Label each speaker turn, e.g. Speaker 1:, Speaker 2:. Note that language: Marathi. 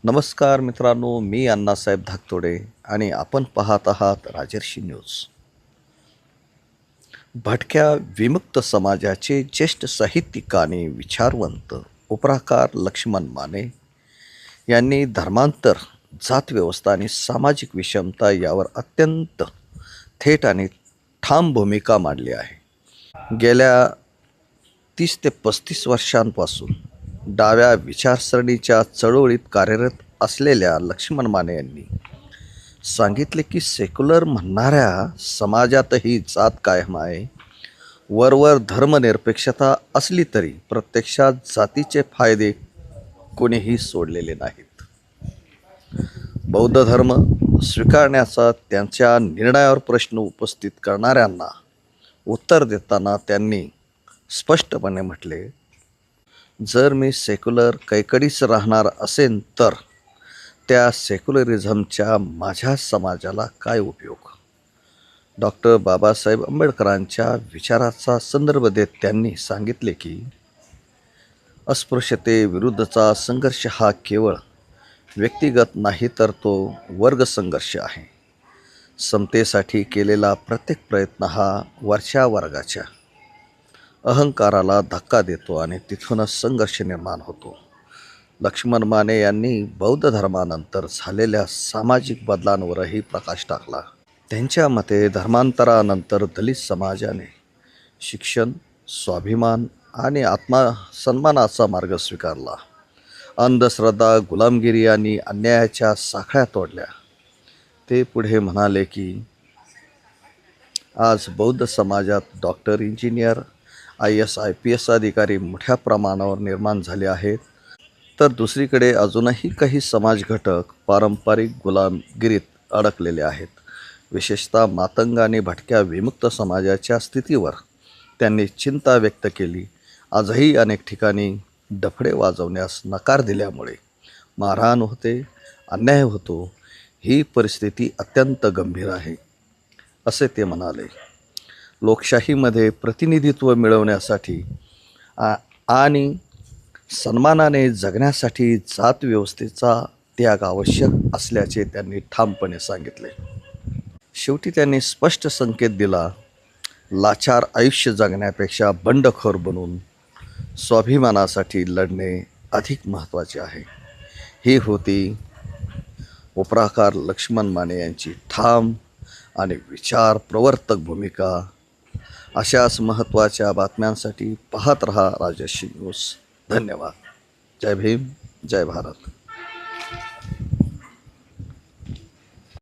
Speaker 1: नमस्कार मित्रांनो, मी अण्णासाहेब धाकतोडे आणि आपण पाहत आहात राजर्षी न्यूज. भटक्या विमुक्त समाजाचे ज्येष्ठ साहित्यिक आणि विचारवंत उपराकार लक्ष्मण माने यांनी धर्मांतर, जात व्यवस्था आणि सामाजिक विषमता यावर अत्यंत थेट आणि ठाम भूमिका मांडली आहे. गेल्या 30 ते 35 वर्षांपासून डाव्या विचारसरणीच्या चळवळीत कार्यरत असलेल्या लक्ष्मण माने यांनी सांगितले की सेक्युलर म्हणणाऱ्या समाजातही जात कायम आहे. वरवर धर्मनिरपेक्षता असली तरी प्रत्यक्षात जातीचे फायदे कोणीही सोडलेले नाहीत. बौद्ध धर्म स्वीकारण्याचा त्यांच्या निर्णयावर प्रश्न उपस्थित करणाऱ्यांना उत्तर देताना त्यांनी स्पष्टपणे म्हटले, जर मी सेक्युलर कैकडीच राहणार असेन तर त्या सेक्युलरिझमच्या माझ्या समाजाला काय उपयोग. डॉक्टर बाबासाहेब आंबेडकरांच्या विचाराचा संदर्भ देत त्यांनी सांगितले की अस्पृश्यतेविरुद्धचा संघर्ष हा केवळ व्यक्तिगत नाही तर तो वर्ग संघर्ष आहे. समतेसाठी केलेला प्रत्येक प्रयत्न हा वरच्या वर्गाच्या अहंकाराला धक्का देतो आणि तिथूनच संघर्ष निर्माण होतो. लक्ष्मण माने यांनी बौद्ध धर्मानंतर झालेल्या सामाजिक बदलांवरही प्रकाश टाकला. त्यांच्या मते धर्मांतरानंतर दलित समाजाने शिक्षण, स्वाभिमान आणि आत्मसन्मानाचा मार्ग स्वीकारला. अंधश्रद्धा, गुलामगिरी आणि अन्यायाच्या साखळ्या तोडल्या. ते पुढे म्हणाले की आज बौद्ध समाजात डॉक्टर, इंजिनियर, IAS, IPS अधिकारी मोठ्या प्रमाणावर निर्माण झाले आहेत, तर दुसरीकडे अजूनही काही समाज घटक पारंपरिक गुलामगिरीत अडकलेले आहेत. विशेषतः मातंग आणि भटक्या विमुक्त समाजाच्या स्थितीवर त्यांनी चिंता व्यक्त केली. आजही अनेक ठिकाणी डफडे वाजवण्यास नकार दिल्यामुळे मारहाण होते, अन्याय होतो. ही परिस्थिती अत्यंत गंभीर आहे, असे ते म्हणाले. लोकशाहीमध्ये प्रतिनिधित्व मिळवण्यासाठी आणि सन्मानाने जगण्यासाठी जात व्यवस्थेचा त्याग आवश्यक असल्याचे त्यांनी ठामपणे सांगितले. शेवटी त्यांनी स्पष्ट संकेत दिला, लाचार आयुष्य जगण्यापेक्षा बंडखोर बनून स्वाभिमानासाठी लढणे अधिक महत्त्वाचे आहे. ही होती उपराकार लक्ष्मण माने यांची ठाम आणि विचार प्रवर्तक भूमिका. अशाच महत्त्वाच्या बातम्यांसाठी पाहत रहा राजर्षी न्यूज. धन्यवाद. जय भीम, जय भारत.